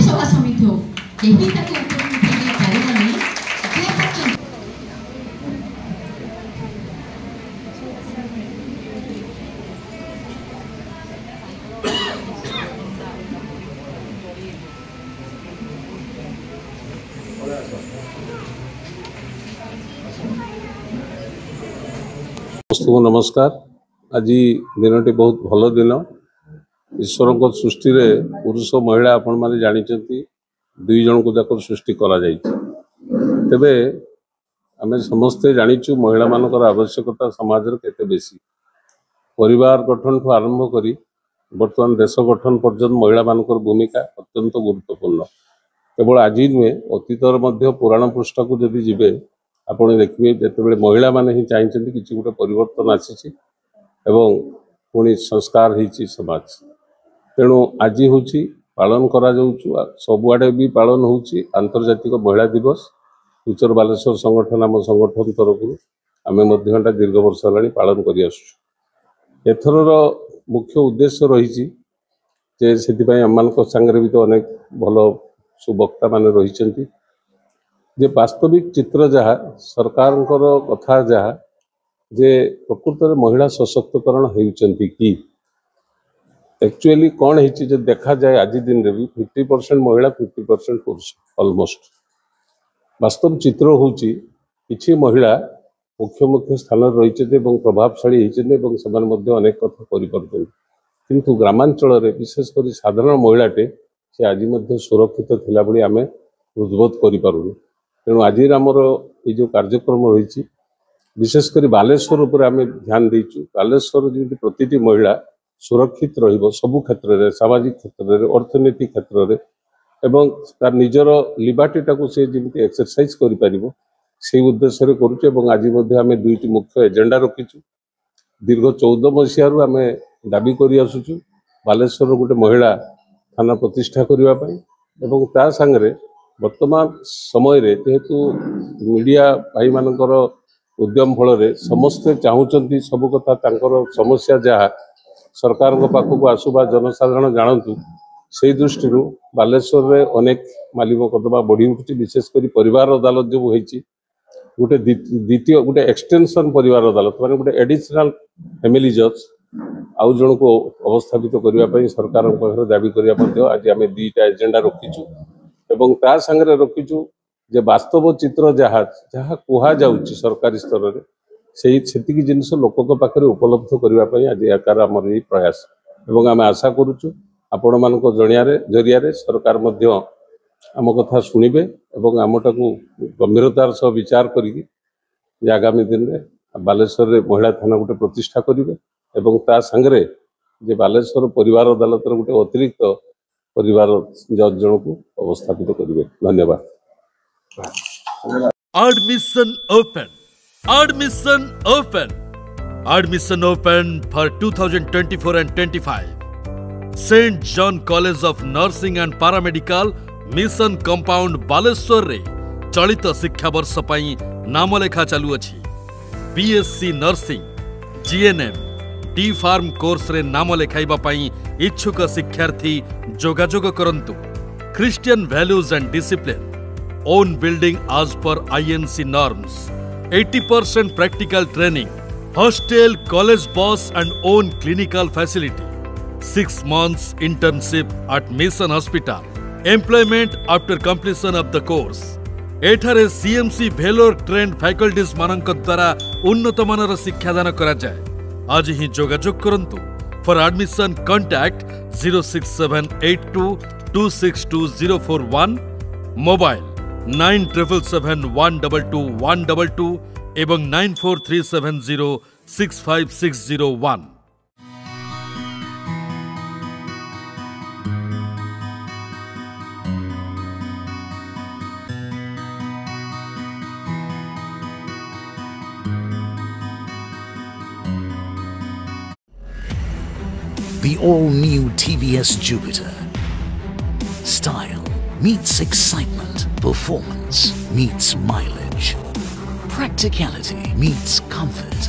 सभा समिति हो यही तक कार्यक्रम नमस्कार। आज दिन बहुत भल दिन ईश्वर को सृष्टि रे पुरुष महिला आपण माने जानिचंती दुई जन को जाकर सृष्टि करा जाई। तेबे आमे समस्ते जानिचु महिला मानकर आवश्यकता समाज रे केते बेसी। परिवार गठन ठू आरंभ करी वर्तमान देश गठन पर्यंत महिला मानकर भूमिका अत्यंत गुरुत्वपूर्ण। केवल आज नुहे अतीतर मध्य पुराण पृष्ठ को जदि जिबे आपण देखिए जिते महिला माने ही चाहिए किसी गोटे परिवर्तन आसी एवं पुणी संस्कार होती समाज। तेणु आज हूँ पालन करा सबुआडे भी पालन हो आंतर्जातिक महिला दिवस। फ्यूचर बालेश्वर संगठन आम संगठन तरफ आम दीर्घ वर्ष है पालन कर एथर मुख्य उद्देश्य रही आम सांगे भी तो अनेक भल सुवक्ता मान रही जे वास्तविक चित्र जहाँ सरकार कथा जहाँ जे प्रकृत में महिला सशक्तिकरण होती कि एक्चुअली कौन है देखा जाए आज दिन रे भी 50% महिला 50% पुरुष ऑलमोस्ट वास्तव चित्र होची किछि महिला मुख्य मुख्य स्थान रही प्रभावशाली होती अनेक कथा कर किंतु ग्रामांचल रे विशेषकर साधारण महिलाटे से आज सुरक्षित थिला बली आमे उद्बोध करि पारुनी। तेणु आज आमर ये जो कार्यक्रम रही विशेषकर बालेश्वर उपर आम ध्यान देचु। बालेश्वर जी प्रति महिला सुरक्षित रहिबो सबु क्षेत्र में सामाजिक क्षेत्र में अर्थनीति क्षेत्र में एवं तार निजर लिबर्टी टाको से जमी एक्सरसाइज करि परिबो से उद्देश्य करुचे। आज आम दुईटी मुख्य एजेंडा रखीचु। दीर्घ 14 मसीह आम दाबी कर आसुचु बालेश्वर गोटे महिला थाना प्रतिष्ठा करने एवं ता सांगरे वर्तमान समय रे जेहेतु मीडिया भाई मानकर उद्यम फल समस्ते चाहूँगी सब कथा तांकर समस्या जहाँ सरकार पाखक आसुबा जनसाधारण जानतु से दृष्टि बालेश्वर रे अनेक माली मोकदमा बढ़ी उठुची। विशेषकर परिवार अदालत जो होती गोटे द्वितीय गोटे एक्सटेंशन परिवार अदालत माने गोटे एडिशनल फैमिली जज आउ जन को अवस्थापित करने सरकार दाबी करने आज आम दुईटा एजेंडा रखीचु एवं ता संगे रखीचु जे वास्तव चित्र जहाँ जहाँ कुहा जाउची सरकारी स्तर में से जिनस लोक पाखे उपलब्ध करने आज याकार आम प्रयास एवं आम आशा करुचु आपण मान जरिया सरकार आम कथा शुणिबे एवं आमटा को गंभीरतार सह विचार करी आगामी दिन में बालेश्वर रे महिला थाना गोटे प्रतिष्ठा करेंगे एवं ता संगे जे बालेश्वर परिवार अदालत गोटे अतिरिक्त परिवार जज जन को अवस्थापित करेंगे। धन्यवाद। Admission open. Admission open. Admission open for 2024 and 25. St. John College of Nursing and Paramedical Mission Compound Baleshwar रे चलित शिक्षा वर्ष पई नाम लेखा चालू अछि। BSc Nursing, GNM, D Farm course रे नाम लेखाइबा पई इच्छुक शिक्षार्थी जोगाजोग करंतु। Christian values and discipline, own building as per INC norms, 80% practical training, hostel, college bus and own clinical facility, 6 months internship at Mission Hospital, employment after completion of the course. एठारे CMC Vellore trained faculties मानक द्वारा उन्नत मानर शिक्षादान करा जाय। आज ही जोगाजोग करंतु। For admission contact 06772262041, mobile 9777122122 एवं 9437065601। The all-new TVS Jupiter. Style meets excitement. Performance meets mileage. Practicality meets comfort.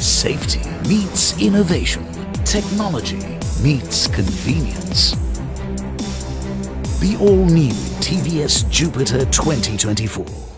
Safety meets innovation. Technology meets convenience. The all-new TVS Jupiter 2024.